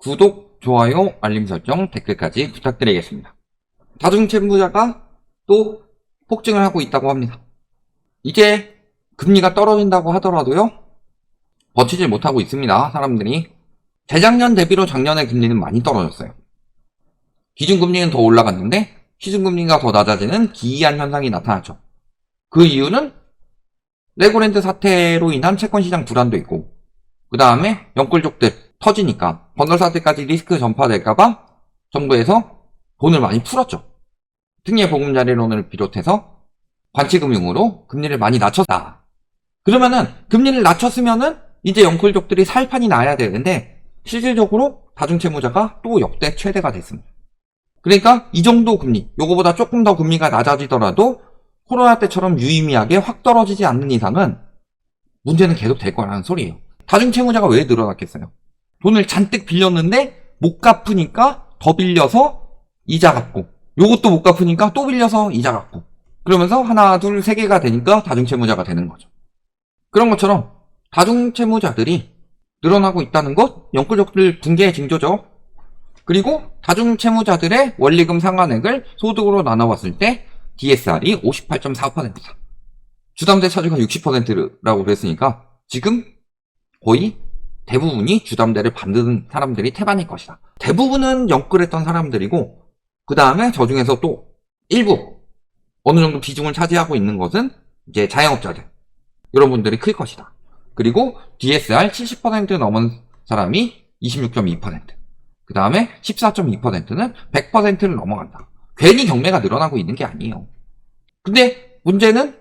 구독, 좋아요, 알림 설정, 댓글까지 부탁드리겠습니다. 다중채무자가 또 폭증을 하고 있다고 합니다. 이제 금리가 떨어진다고 하더라도요, 버티질 못하고 있습니다. 사람들이. 재작년 대비로 작년에 금리는 많이 떨어졌어요. 기준금리는 더 올라갔는데 시중금리가 더 낮아지는 기이한 현상이 나타났죠. 그 이유는 레고랜드 사태로 인한 채권시장 불안도 있고, 그 다음에 영끌족들 터지니까 건설사들까지 리스크 전파될까봐 정부에서 돈을 많이 풀었죠. 특례 보금자리론을 비롯해서 관치금융으로 금리를 많이 낮췄다. 그러면은 금리를 낮췄으면은 이제 영끌족들이 살 판이 나야 되는데 실질적으로 다중채무자가 또 역대 최대가 됐습니다. 그러니까 이 정도 금리, 요거보다 조금 더 금리가 낮아지더라도 코로나 때처럼 유의미하게 확 떨어지지 않는 이상은 문제는 계속 될 거라는 소리예요. 다중채무자가 왜 늘어났겠어요? 돈을 잔뜩 빌렸는데 못 갚으니까 더 빌려서 이자 갚고, 요것도 못 갚으니까 또 빌려서 이자 갚고, 그러면서 하나, 둘, 세 개가 되니까 다중채무자가 되는 거죠. 그런 것처럼 다중채무자들이 늘어나고 있다는 것, 영끌족들 붕괴의 징조죠. 그리고 다중채무자들의 원리금 상환액을 소득으로 나눠봤을 때 DSR이 58.4%다. 주담대 차지가 60%라고 그랬으니까 지금 거의 대부분이 주담대를 받는 사람들이 태반일 것이다. 대부분은 영끌했던 사람들이고, 그 다음에 저 중에서 또 일부 어느 정도 비중을 차지하고 있는 것은 이제 자영업자들, 이런 분들이 클 것이다. 그리고 DSR 70% 넘은 사람이 26.2%, 그 다음에 14.2%는 100%를 넘어간다. 괜히 경매가 늘어나고 있는 게 아니에요. 근데 문제는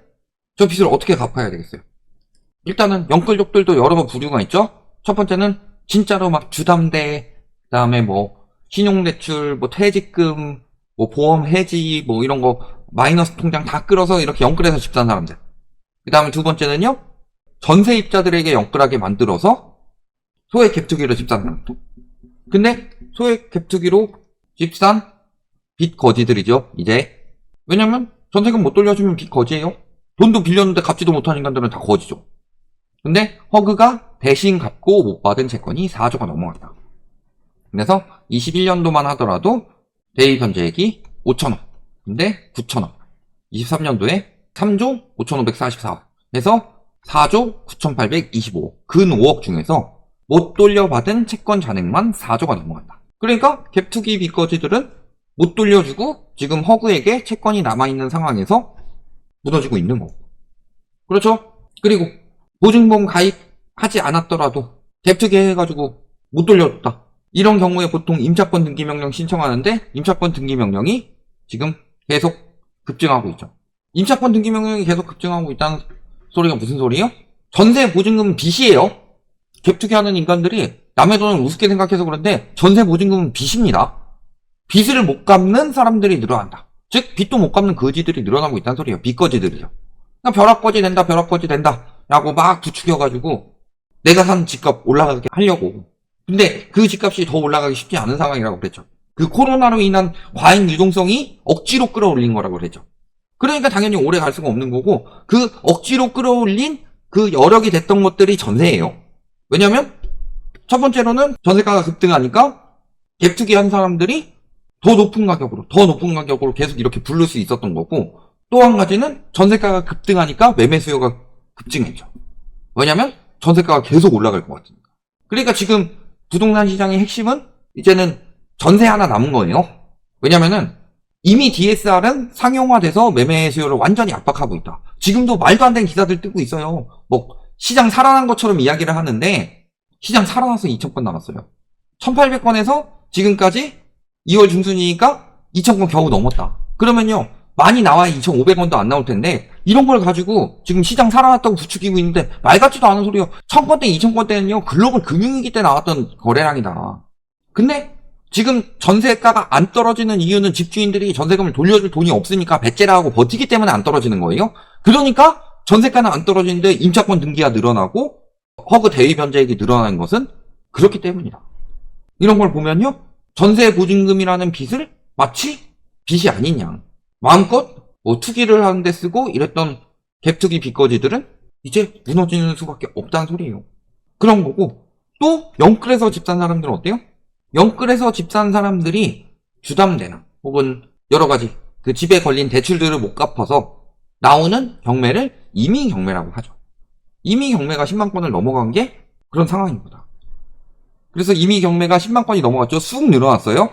저 빚을 어떻게 갚아야 되겠어요? 일단은 영끌족들도 여러 번 부류가 있죠. 첫 번째는 진짜로 막 주담대, 그 다음에 뭐 신용대출, 뭐 퇴직금, 뭐 보험 해지, 뭐 이런 거 마이너스 통장 다 끌어서 이렇게 영끌해서 집 산 사람들. 그 다음에 두 번째는요, 전세입자들에게 영끌하게 만들어서 소액 갭투기로 집 산 사람들. 근데 소액 갭투기로 집 산 빚 거지들이죠, 이제. 왜냐면 전세금 못 돌려주면 빚 거지예요. 돈도 빌렸는데 갚지도 못한 인간들은 다 거지죠. 근데 허그가 대신 갚고 못 받은 채권이 4조가 넘어갔다. 그래서 21년도만 하더라도 대입 현재액이 5천억, 근데 9천억. 23년도에 3조 5,544억. 해서 4조 9,825억. 근 5억 중에서 못 돌려받은 채권 잔액만 4조가 넘어간다. 그러니까 갭투기 빚거지들은 못 돌려주고 지금 허그에게 채권이 남아있는 상황에서 무너지고 있는 거고. 그렇죠? 그리고 보증보험 가입하지 않았더라도 갭투기 해가지고 못 돌려줬다. 이런 경우에 보통 임차권 등기명령 신청하는데 임차권 등기명령이 지금 계속 급증하고 있죠. 임차권 등기명령이 계속 급증하고 있다는 소리가 무슨 소리예요? 전세 보증금은 빚이에요. 갭투기 하는 인간들이 남의 돈을 우습게 생각해서 그런데 전세 보증금은 빚입니다. 빚을 못 갚는 사람들이 늘어난다. 즉 빚도 못 갚는 거지들이 늘어나고 있다는 소리예요. 빚거지들이죠. 벼락거지 된다, 벼락거지 된다 라고 막 부추겨가지고 내가 산 집값 올라가게 하려고. 근데 그 집값이 더 올라가기 쉽지 않은 상황이라고 그랬죠. 그 코로나로 인한 과잉 유동성이 억지로 끌어올린 거라고 그랬죠. 그러니까 당연히 오래 갈 수가 없는 거고, 그 억지로 끌어올린 그 여력이 됐던 것들이 전세예요. 왜냐면 첫 번째로는 전세가가 급등하니까 갭투기 한 사람들이 더 높은 가격으로 계속 이렇게 부를 수 있었던 거고, 또 한 가지는 전세가가 급등하니까 매매 수요가 급증했죠. 왜냐면 전세가가 계속 올라갈 것 같으니까. 그러니까 지금 부동산 시장의 핵심은 이제는 전세 하나 남은 거예요. 왜냐면은 이미 DSR은 상용화돼서 매매 수요를 완전히 압박하고 있다. 지금도 말도 안 되는 기사들 뜨고 있어요. 뭐 시장 살아난 것처럼 이야기를 하는데 시장 살아나서 2,000건 남았어요. 1,800건에서 지금까지 2월 중순이니까 2,000건 겨우 넘었다. 그러면요, 많이 나와야 2,500원도 안 나올 텐데 이런 걸 가지고 지금 시장 살아났다고 부추기고 있는데 말 같지도 않은 소리요. 1,000건대 2,000건대는요 글로벌 금융위기 때 나왔던 거래량이다. 근데 지금 전세가가 안 떨어지는 이유는 집주인들이 전세금을 돌려줄 돈이 없으니까 배째라 하고 버티기 때문에 안 떨어지는 거예요. 그러니까 전세가는 안 떨어지는데 임차권 등기가 늘어나고 허그 대위 변제액이 늘어나는 것은 그렇기 때문이다. 이런 걸 보면요, 전세 보증금이라는 빚을 마치 빚이 아닌 양 마음껏 뭐 투기를 하는데 쓰고 이랬던 갭투기 빚거지들은 이제 무너지는 수밖에 없다는 소리예요. 그런 거고, 또 영끌에서 집 산 사람들은 어때요? 영끌에서 집 산 사람들이 주담대나 혹은 여러 가지 그 집에 걸린 대출들을 못 갚아서 나오는 경매를 이미 경매라고 하죠. 이미 경매가 10만 건을 넘어간 게 그런 상황입니다. 그래서 이미 경매가 10만 건이 넘어갔죠. 쑥 늘어났어요.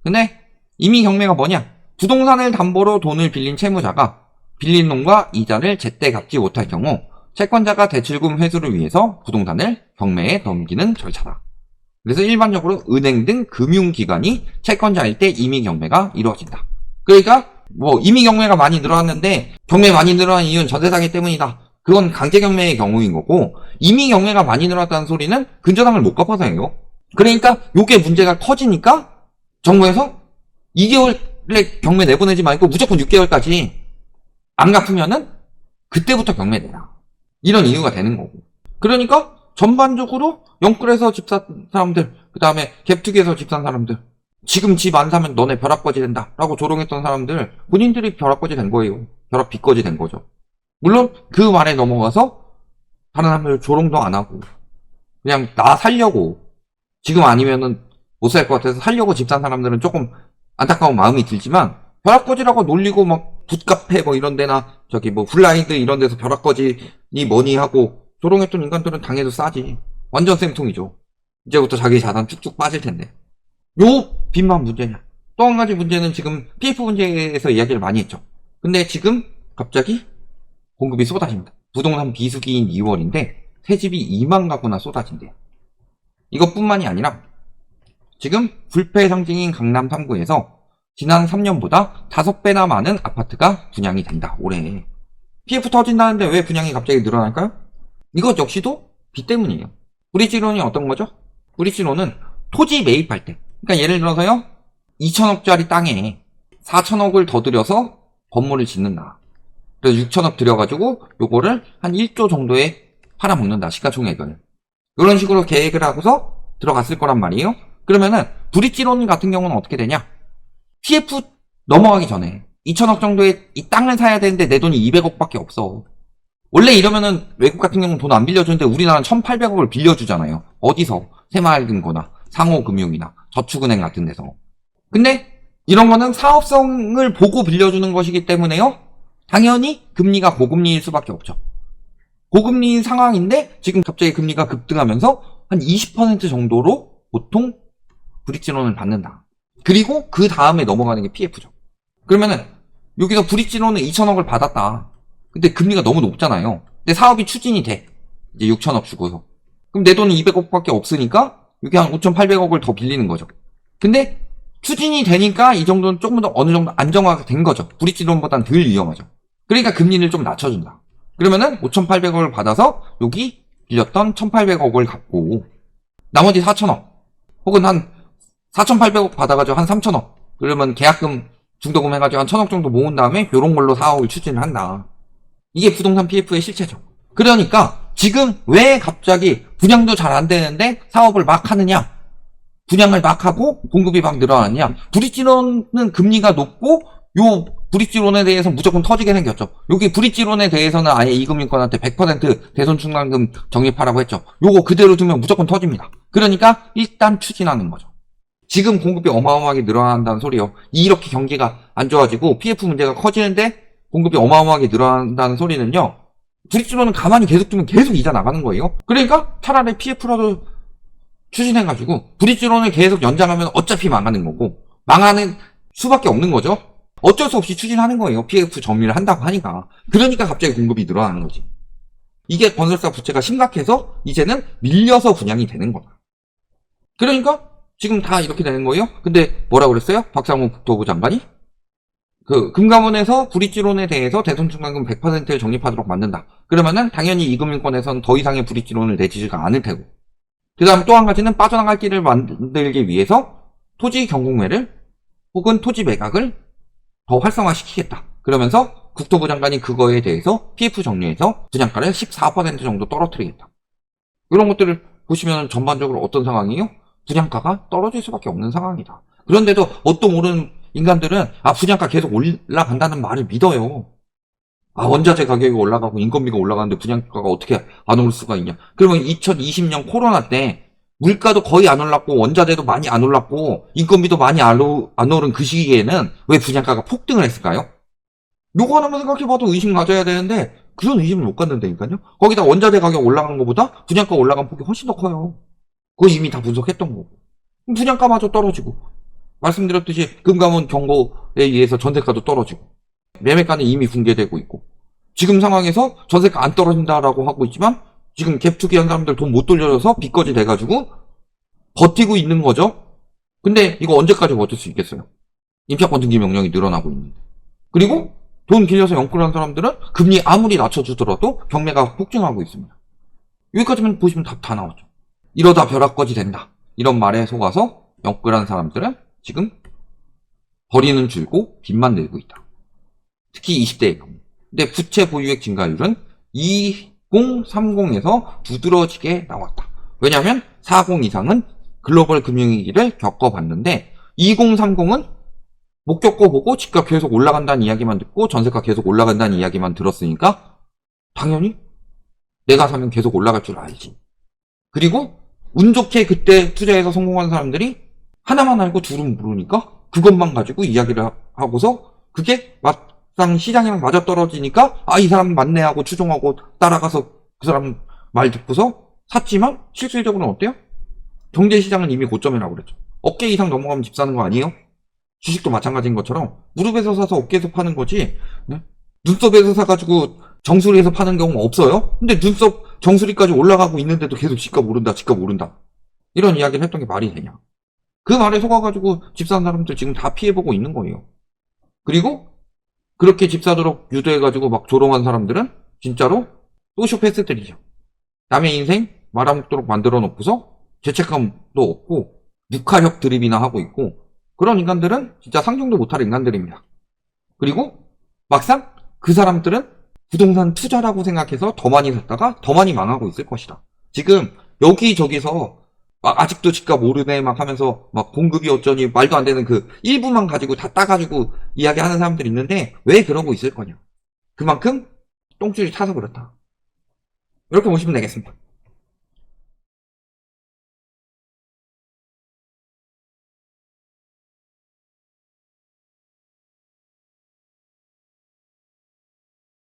근데 이미 경매가 뭐냐? 부동산을 담보로 돈을 빌린 채무자가 빌린 돈과 이자를 제때 갚지 못할 경우 채권자가 대출금 회수를 위해서 부동산을 경매에 넘기는 절차다. 그래서 일반적으로 은행 등 금융기관이 채권자일 때 이미 경매가 이루어진다. 그러니까 뭐 이미 경매가 많이 늘어났는데 경매 많이 늘어난 이유는 전세사기 때문이다. 그건 강제 경매의 경우인 거고, 이미 경매가 많이 늘어났다는 소리는 근저당을 못 갚아서예요. 그러니까 요게 문제가 커지니까 정부에서 2개월에 경매 내보내지 말고 무조건 6개월까지 안 갚으면은 그때부터 경매 내라. 이런 이유가 되는 거고. 그러니까 전반적으로 영끌에서 집 산 사람들, 그 다음에 갭투기에서 집 산 사람들, 지금 집 안 사면 너네 벼락거지 된다 라고 조롱했던 사람들, 본인들이 벼락거지 된 거예요. 벼락 빚거지 된 거죠. 물론 그 말에 넘어가서 다른 사람들 조롱도 안 하고 그냥 나 살려고, 지금 아니면은 못 살 것 같아서 살려고 집 산 사람들은 조금 안타까운 마음이 들지만, 벼락거지라고 놀리고 막 붓카페 뭐 이런 데나 저기 뭐 블라인드 이런 데서 벼락거지니 뭐니 하고 조롱했던 인간들은 당해도 싸지. 완전 쌤통이죠. 이제부터 자기 자산 쭉쭉 빠질 텐데. 요 빚만 문제냐. 또 한 가지 문제는 지금 PF 문제에서 이야기를 많이 했죠. 근데 지금 갑자기 공급이 쏟아집니다. 부동산 비수기인 2월인데 새집이 2만 가구나 쏟아진대요. 이것뿐만이 아니라 지금 불패 상징인 강남 3구에서 지난 3년보다 5배나 많은 아파트가 분양이 된다. 올해. PF 터진다는데 왜 분양이 갑자기 늘어날까요? 이것 역시도 빚 때문이에요. 브릿지론이 어떤 거죠? 브릿지론은 토지 매입할 때, 그러니까 예를 들어서요, 2천억짜리 땅에 4천억을 더 들여서 건물을 짓는다. 그래서 6천억 들여가지고 요거를 한 1조 정도에 팔아먹는다. 시가총액을. 이런 식으로 계획을 하고서 들어갔을 거란 말이에요. 그러면은 브릿지론 같은 경우는 어떻게 되냐? PF 넘어가기 전에 2천억 정도의 이 땅을 사야 되는데 내 돈이 200억밖에 없어. 원래 이러면은 외국 같은 경우는 돈 안 빌려주는데 우리나라는 1,800억을 빌려주잖아요. 어디서? 새마을금고나 상호금융이나 저축은행 같은 데서. 근데 이런 거는 사업성을 보고 빌려주는 것이기 때문에요, 당연히 금리가 고금리일 수밖에 없죠. 고금리인 상황인데 지금 갑자기 금리가 급등하면서 한 20% 정도로 보통 브릿지론을 받는다. 그리고 그 다음에 넘어가는 게 PF죠. 그러면은 여기서 브릿지론은 2천억을 받았다. 근데 금리가 너무 높잖아요. 근데 사업이 추진이 돼. 이제 6천억 주고서. 그럼 내 돈이 200억밖에 없으니까 여기 한 5,800억을 더 빌리는 거죠. 근데 추진이 되니까 이 정도는 조금 더 어느 정도 안정화가 된 거죠. 브릿지론보다는 덜 위험하죠. 그러니까 금리를 좀 낮춰준다. 그러면은 5,800억을 받아서 여기 빌렸던 1,800억을 갚고 나머지 4천억 혹은 한 4,800억 받아가지고 한 3천억, 그러면 계약금 중도금 해가지고 한 1,000억 정도 모은 다음에 요런 걸로 사업을 추진을 한다. 이게 부동산 PF의 실체죠. 그러니까 지금 왜 갑자기 분양도 잘 안 되는데 사업을 막 하느냐, 분양을 막 하고 공급이 막 늘어났냐. 브릿지론은 금리가 높고 요 브릿지론에 대해서 무조건 터지게 생겼죠. 여기 브릿지론에 대해서는 아예 이금융권한테 100% 대손충당금 적립하라고 했죠. 요거 그대로 두면 무조건 터집니다. 그러니까 일단 추진하는 거죠. 지금 공급이 어마어마하게 늘어난다는 소리예요. 이렇게 경기가 안 좋아지고 PF 문제가 커지는데 공급이 어마어마하게 늘어난다는 소리는요, 브릿지론은 가만히 계속 두면 계속 이자 나가는 거예요. 그러니까 차라리 PF라도 추진해가지고 브릿지론을 계속 연장하면 어차피 망하는 거고, 망하는 수밖에 없는 거죠. 어쩔 수 없이 추진하는 거예요. PF 정리를 한다고 하니까. 그러니까 갑자기 공급이 늘어나는 거지. 이게 건설사 부채가 심각해서 이제는 밀려서 분양이 되는 거다. 그러니까 지금 다 이렇게 되는 거예요. 근데 뭐라고 그랬어요? 박상무 국토부 장관이? 금감원에서 브릿지론에 대해서 대손충당금 100%를 적립하도록 만든다. 그러면은 당연히 이금융권에서는 더 이상의 브릿지론을 내지지가 않을 테고. 그 다음 또 한 가지는 빠져나갈 길을 만들기 위해서 토지 경공매를 혹은 토지 매각을 더 활성화시키겠다. 그러면서 국토부 장관이 그거에 대해서 PF 정리해서 분양가를 14% 정도 떨어뜨리겠다. 이런 것들을 보시면 전반적으로 어떤 상황이에요? 분양가가 떨어질 수밖에 없는 상황이다. 그런데도 뭣도 모르는 인간들은 분양가 계속 올라간다는 말을 믿어요. 원자재 가격이 올라가고 인건비가 올라가는데 분양가가 어떻게 안 오를 수가 있냐. 그러면 2020년 코로나 때 물가도 거의 안 올랐고 원자재도 많이 안 올랐고 인건비도 많이 안 오른 그 시기에는 왜 분양가가 폭등을 했을까요? 요거 하나만 생각해봐도 의심 가져야 되는데 그런 의심을 못 갖는다니까요. 거기다 원자재 가격 올라간 것보다 분양가 올라간 폭이 훨씬 더 커요. 그거 이미 다 분석했던 거고. 분양가마저 떨어지고 말씀드렸듯이 금감원 경고에 의해서 전세가도 떨어지고 매매가는 이미 붕괴되고 있고 지금 상황에서 전세가 안 떨어진다라고 하고 있지만 지금 갭 투기한 사람들 돈 못 돌려줘서 빚거지 돼가지고 버티고 있는 거죠. 근데 이거 언제까지 버틸 수 있겠어요? 임차권 등기 명령이 늘어나고 있는데. 그리고 돈 빌려서 영끌한 사람들은 금리 아무리 낮춰주더라도 경매가 폭증하고 있습니다. 여기까지만 보시면 답 다 나오죠. 이러다 벼락거지 된다. 이런 말에 속아서 영끌한 사람들은 지금 벌이는 줄고 빚만 늘고 있다. 특히 20대의 경우. 근데 부채 보유액 증가율은 2030에서 두드러지게 나왔다. 왜냐하면 40 이상은 글로벌 금융위기를 겪어봤는데 2030은 못 겪어보고 집값 계속 올라간다는 이야기만 듣고 전세가 계속 올라간다는 이야기만 들었으니까 당연히 내가 사면 계속 올라갈 줄 알지. 그리고 운 좋게 그때 투자해서 성공한 사람들이 하나만 알고 둘은 모르니까 그것만 가지고 이야기를 하고서 그게 막상 시장이랑 맞아떨어지니까 이 사람 맞네 하고 추종하고 따라가서 그 사람 말 듣고서 샀지만 실질적으로는 어때요? 경제시장은 이미 고점이라고 그랬죠. 어깨 이상 넘어가면 집 사는 거 아니에요? 주식도 마찬가지인 것처럼 무릎에서 사서 어깨에서 파는 거지. 네? 눈썹에서 사가지고 정수리에서 파는 경우는 없어요. 근데 눈썹 정수리까지 올라가고 있는데도 계속 집값 오른다 이런 이야기를 했던 게 말이 되냐. 그 말에 속아가지고 집 사는 사람들 지금 다 피해보고 있는 거예요. 그리고 그렇게 집 사도록 유도해가지고 막 조롱한 사람들은 진짜로 소시오패스들이죠. 남의 인생 말아먹도록 만들어 놓고서 죄책감도 없고 무카력 드립이나 하고 있고 그런 인간들은 진짜 상종도 못할 인간들입니다. 그리고 막상 그 사람들은 부동산 투자라고 생각해서 더 많이 샀다가 더 많이 망하고 있을 것이다. 지금 여기저기서 막 아직도 집값 오르네 막 하면서 막 공급이 어쩌니 말도 안 되는 그 일부만 가지고 다 따가지고 이야기하는 사람들이 있는데 왜 그러고 있을 거냐. 그만큼 똥줄이 타서 그렇다. 이렇게 보시면 되겠습니다.